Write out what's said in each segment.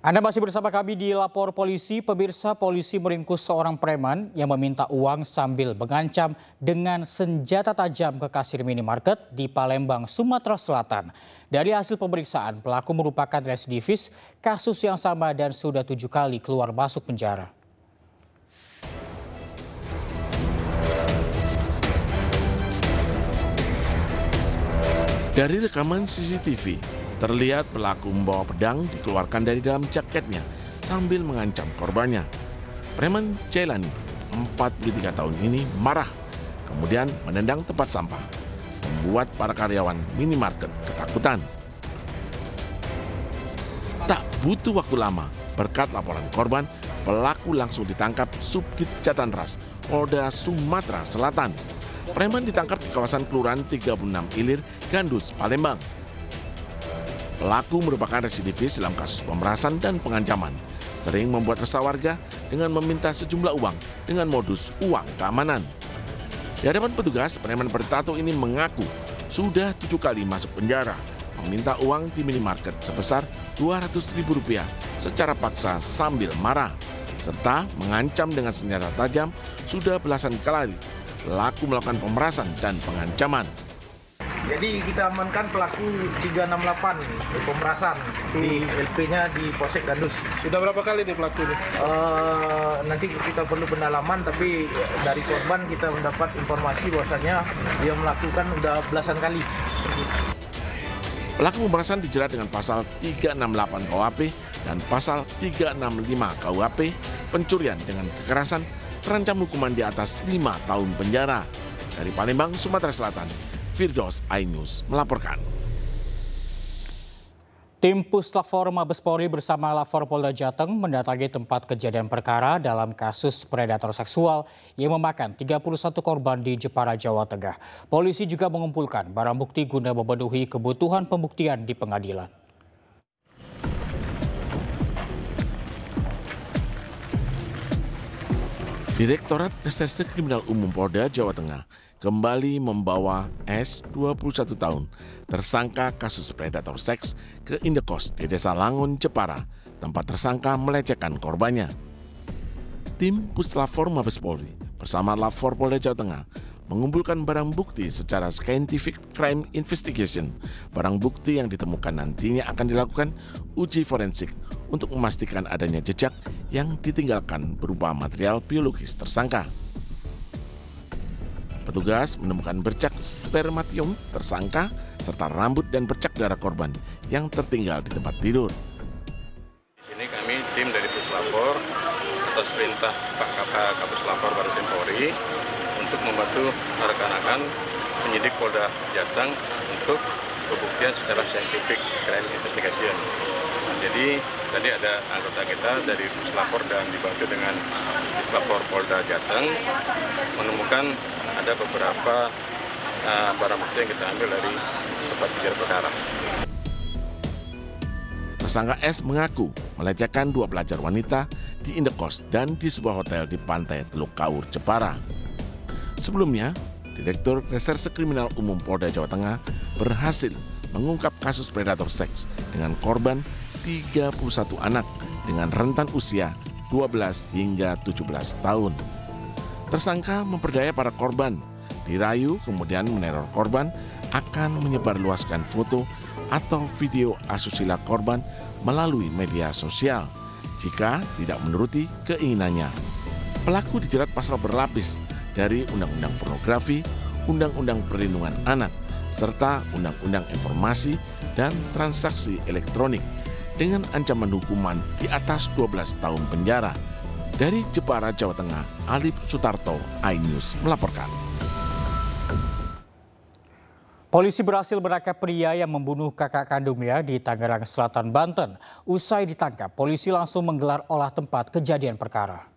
Anda masih bersama kami di Lapor Polisi. Pemirsa, polisi meringkus seorang preman yang meminta uang sambil mengancam dengan senjata tajam ke kasir minimarket di Palembang, Sumatera Selatan. Dari hasil pemeriksaan, pelaku merupakan residivis kasus yang sama dan sudah 7 kali keluar masuk penjara. Dari rekaman CCTV, terlihat pelaku membawa pedang dikeluarkan dari dalam jaketnya sambil mengancam korbannya. Preman Jailani, 43 tahun ini marah, kemudian menendang tempat sampah, membuat para karyawan minimarket ketakutan. Tak butuh waktu lama, berkat laporan korban, pelaku langsung ditangkap Subdit Jatanras, Polda Sumatera Selatan. Preman ditangkap di kawasan Kelurahan 36 Ilir, Gandus, Palembang. Pelaku merupakan residivis dalam kasus pemerasan dan pengancaman. Sering membuat resah warga dengan meminta sejumlah uang dengan modus uang keamanan. Di hadapan petugas, preman bertato ini mengaku sudah 7 kali masuk penjara, meminta uang di minimarket sebesar Rp200.000 secara paksa sambil marah, serta mengancam dengan senjata tajam sudah belasan kali. Pelaku melakukan pemerasan dan pengancaman. Jadi kita amankan pelaku 368 pemerasan di LP-nya di Polsek Gandus. Sudah berapa kali nih pelaku ini? Nanti kita perlu pendalaman, tapi dari korban kita mendapat informasi bahwasanya dia melakukan udah belasan kali. Pelaku pemerasan dijerat dengan pasal 368 KUHP dan pasal 365 KUHP pencurian dengan kekerasan terancam hukuman di atas 5 tahun penjara. Dari Palembang, Sumatera Selatan, Firdaus Ainus melaporkan. Tim Puslapfor Mabes Polri bersama Lapor Polda Jateng mendatangi tempat kejadian perkara dalam kasus predator seksual yang memakan 31 korban di Jepara, Jawa Tengah. Polisi juga mengumpulkan barang bukti guna memenuhi kebutuhan pembuktian di pengadilan. Direktorat Reserse Kriminal Umum Polda Jawa Tengah kembali membawa S, 21 tahun, tersangka kasus predator seks ke indekos di Desa Langun, Jepara, tempat tersangka melecehkan korbannya. Tim Puslapfor Mabes Polri bersama Lapor Polda Jawa Tengah mengumpulkan barang bukti secara scientific crime investigation. Barang bukti yang ditemukan nantinya akan dilakukan uji forensik untuk memastikan adanya jejak yang ditinggalkan berupa material biologis tersangka. Petugas menemukan bercak spermatium tersangka serta rambut dan bercak darah korban yang tertinggal di tempat tidur. Di sini kami tim dari Puslapfor atas perintah Pak Kapus Lapor Baris Krim Polri untuk membantu rekan-rekan penyidik Polda Jateng untuk pembuktian secara scientific crime investigation. Jadi tadi ada anggota kita dari Puslapfor dan dibantu dengan Lapor Polda Jateng menemukan ada beberapa barang bukti yang kita ambil dari tempat kejadian perkara. Tersangka S mengaku melecehkan 2 pelajar wanita di indekos dan di sebuah hotel di pantai Teluk Kaur, Jepara. Sebelumnya, Direktur Reserse Kriminal Umum Polda Jawa Tengah berhasil mengungkap kasus predator seks dengan korban 31 anak dengan rentan usia 12 hingga 17 tahun. Tersangka memperdaya para korban, dirayu kemudian meneror korban akan menyebarluaskan foto atau video asusila korban melalui media sosial jika tidak menuruti keinginannya. Pelaku dijerat pasal berlapis dari Undang-Undang Pornografi, Undang-Undang Perlindungan Anak, serta Undang-Undang Informasi dan Transaksi Elektronik dengan ancaman hukuman di atas 12 tahun penjara. Dari Jepara, Jawa Tengah, Alif Sutarto, iNews melaporkan. Polisi berhasil menangkap pria yang membunuh kakak kandungnya di Tangerang Selatan, Banten. Usai ditangkap, polisi langsung menggelar olah tempat kejadian perkara.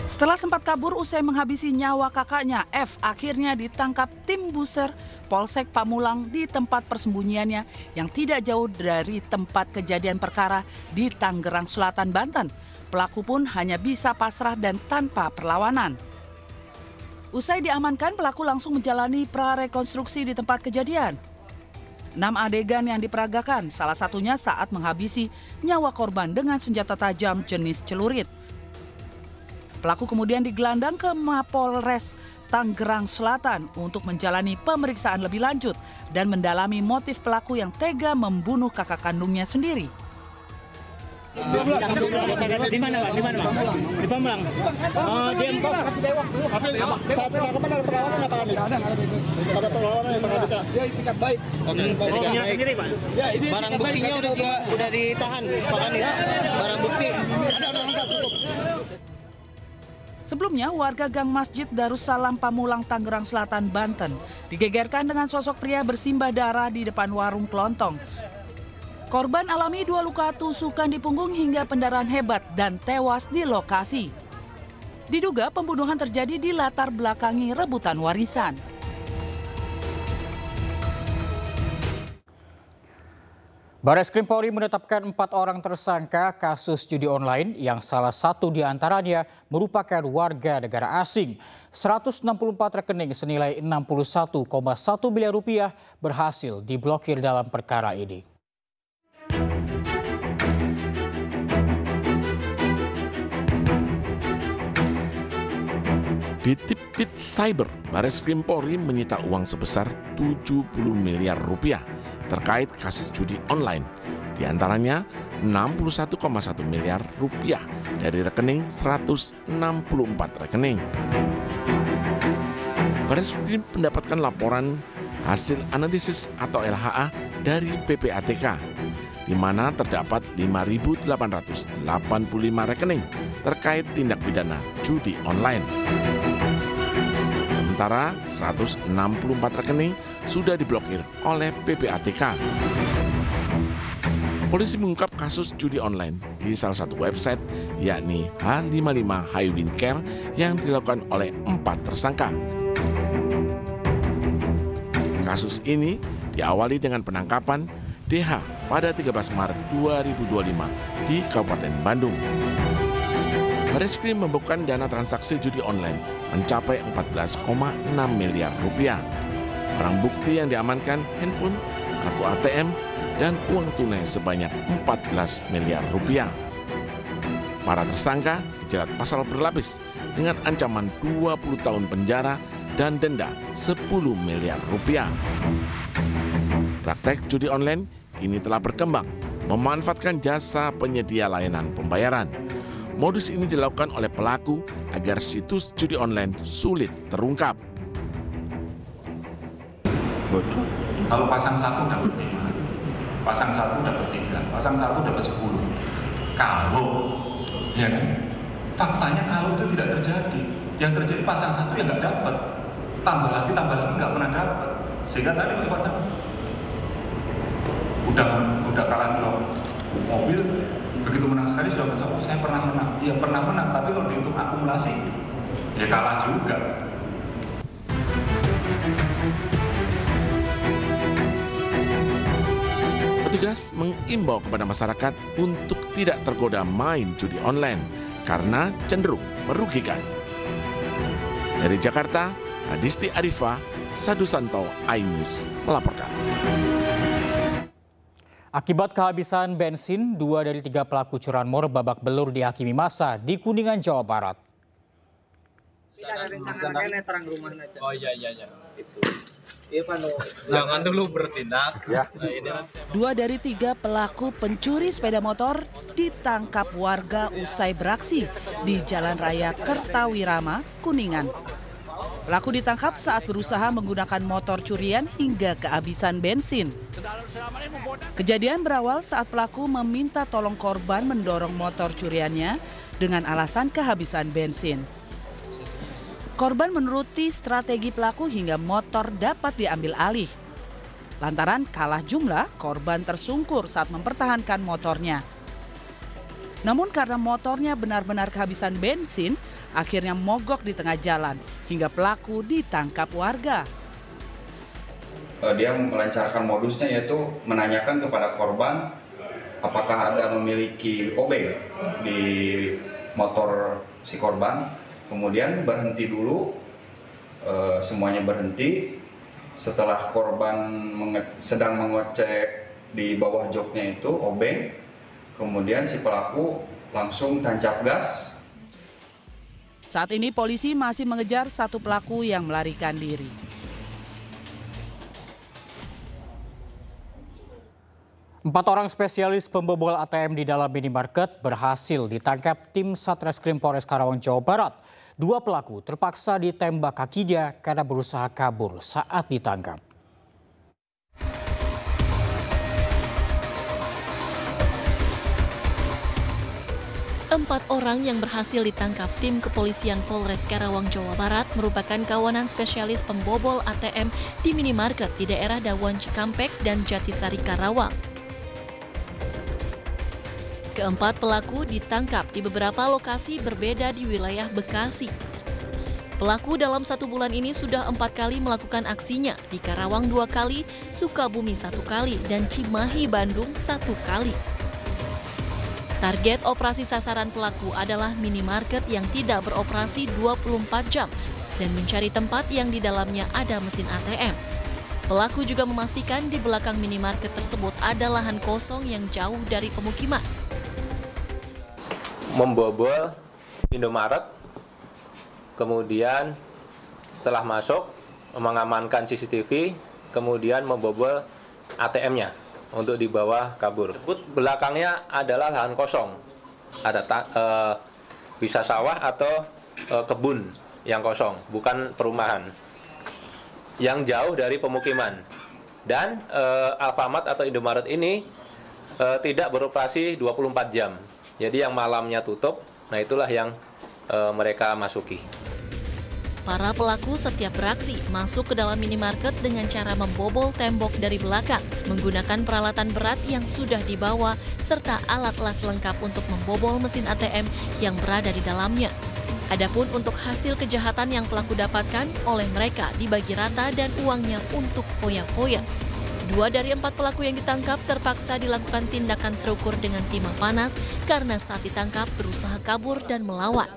Setelah sempat kabur usai menghabisi nyawa kakaknya, F akhirnya ditangkap tim Buser Polsek Pamulang di tempat persembunyiannya yang tidak jauh dari tempat kejadian perkara di Tangerang Selatan, Banten. Pelaku pun hanya bisa pasrah dan tanpa perlawanan. Usai diamankan, pelaku langsung menjalani prarekonstruksi di tempat kejadian. 6 adegan yang diperagakan, salah satunya saat menghabisi nyawa korban dengan senjata tajam jenis celurit. Pelaku kemudian digelandang ke Mapolres Tangerang Selatan untuk menjalani pemeriksaan lebih lanjut dan mendalami motif pelaku yang tega membunuh kakak kandungnya sendiri. Di mana, Pak? Di Pamulang. Oh, dia saat penangkapan ada perlawanan apa kali? Ada perlawanan yang mengadukan. Ya, itikat baik. Oke. Oh, sendiri, Pak. Ya, barang buktinya udah ditahan, Pak Kani. Barang bukti. Sebelumnya, warga Gang Masjid Darussalam Pamulang, Tangerang Selatan, Banten digegerkan dengan sosok pria bersimbah darah di depan warung kelontong. Korban alami 2 luka tusukan di punggung hingga pendarahan hebat dan tewas di lokasi. Diduga pembunuhan terjadi di latar belakangi rebutan warisan. Barreskrim Polri menetapkan 4 orang tersangka kasus judi online yang salah satu diantaranya merupakan warga negara asing. 164 rekening senilai 61,1 miliar rupiah berhasil diblokir dalam perkara ini. Di Tipit Cyber, Barreskrim Polri menyita uang sebesar 70 miliar rupiah terkait kasus judi online. Di antaranya 61,1 miliar rupiah dari rekening 164 rekening. Barreskrim mendapatkan laporan hasil analisis atau LHA dari PPATK, di mana terdapat 5.885 rekening terkait tindak pidana judi online. Sementara 164 rekening sudah diblokir oleh PPATK. Polisi mengungkap kasus judi online di salah satu website, yakni H55 Highwind Care yang dilakukan oleh 4 tersangka. Kasus ini diawali dengan penangkapan DH pada 13 Maret 2025 di Kabupaten Bandung. Barreskrim membukukan dana transaksi judi online mencapai 14,6 miliar rupiah. Barang bukti yang diamankan handphone, kartu ATM, dan uang tunai sebanyak 14 miliar rupiah. Para tersangka dijerat pasal berlapis dengan ancaman 20 tahun penjara dan denda 10 miliar rupiah. Praktek judi online kini telah berkembang, memanfaatkan jasa penyedia layanan pembayaran. Modus ini dilakukan oleh pelaku agar situs judi online sulit terungkap. Kalau pasang 1 dapat 5, pasang 1 dapat 3, pasang 1 dapat 10. Kalau, ya kan? Faktanya kalau itu tidak terjadi. Yang terjadi pasang 1 yang nggak dapat. Tambah lagi nggak pernah dapat. Sehingga tadi Pak Ivan udah kalah blok mobil, begitu menang sekali sudah baca, oh saya pernah menang. Iya pernah menang, tapi kalau dihitung akumulasi, ya kalah juga. Petugas mengimbau kepada masyarakat untuk tidak tergoda main judi online karena cenderung merugikan. Dari Jakarta, Adisti Arifa, Sadusanto, iNews melaporkan. Akibat kehabisan bensin, 2 dari 3 pelaku curanmor babak belur dihakimi massa di Kuningan, Jawa Barat. Oh iya. Itu. Jangan dulu bertindak. Ya. 2 dari 3 pelaku pencuri sepeda motor ditangkap warga usai beraksi di Jalan Raya Kertawirama, Kuningan. Pelaku ditangkap saat berusaha menggunakan motor curian hingga kehabisan bensin. Kejadian berawal saat pelaku meminta tolong korban mendorong motor curiannya dengan alasan kehabisan bensin. Korban menuruti strategi pelaku hingga motor dapat diambil alih. Lantaran kalah jumlah, korban tersungkur saat mempertahankan motornya. Namun karena motornya benar-benar kehabisan bensin, akhirnya mogok di tengah jalan hingga pelaku ditangkap warga. Dia melancarkan modusnya yaitu menanyakan kepada korban apakah ada memiliki obeng di motor si korban, kemudian berhenti dulu semuanya berhenti. Setelah korban sedang mengocek di bawah joknya itu obeng, kemudian si pelaku langsung tancap gas. Saat ini polisi masih mengejar satu pelaku yang melarikan diri. Empat orang spesialis pembobol ATM di dalam minimarket berhasil ditangkap tim Satreskrim Polres Karawang, Jawa Barat. Dua pelaku terpaksa ditembak kakinya karena berusaha kabur saat ditangkap. Empat orang yang berhasil ditangkap tim kepolisian Polres Karawang, Jawa Barat merupakan kawanan spesialis pembobol ATM di minimarket di daerah Dawan Cikampek dan Jatisari, Karawang. Keempat pelaku ditangkap di beberapa lokasi berbeda di wilayah Bekasi. Pelaku dalam 1 bulan ini sudah 4 kali melakukan aksinya, di Karawang 2 kali, Sukabumi 1 kali, dan Cimahi, Bandung 1 kali. Target operasi sasaran pelaku adalah minimarket yang tidak beroperasi 24 jam dan mencari tempat yang di dalamnya ada mesin ATM. Pelaku juga memastikan di belakang minimarket tersebut ada lahan kosong yang jauh dari pemukiman. Membobol Indomaret, kemudian setelah masuk mengamankan CCTV, kemudian membobol ATM-nya untuk dibawa kabur. Belakangnya adalah lahan kosong, ada bisa sawah atau kebun yang kosong, bukan perumahan, yang jauh dari pemukiman. Dan Alfamart atau Indomaret ini tidak beroperasi 24 jam. Jadi yang malamnya tutup, nah itulah yang mereka masuki. Para pelaku setiap beraksi masuk ke dalam minimarket dengan cara membobol tembok dari belakang, menggunakan peralatan berat yang sudah dibawa, serta alat las lengkap untuk membobol mesin ATM yang berada di dalamnya. Adapun untuk hasil kejahatan yang pelaku dapatkan, oleh mereka dibagi rata dan uangnya untuk foya-foya. 2 dari 4 pelaku yang ditangkap terpaksa dilakukan tindakan terukur dengan timah panas karena saat ditangkap berusaha kabur dan melawan.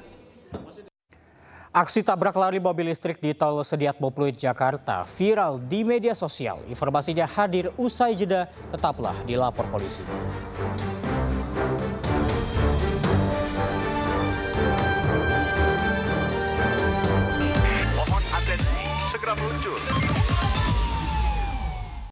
Aksi tabrak lari mobil listrik di Tol Sediatmo Pluit, Jakarta viral di media sosial. Informasinya hadir usai jeda, tetaplah di Lapor Polisi.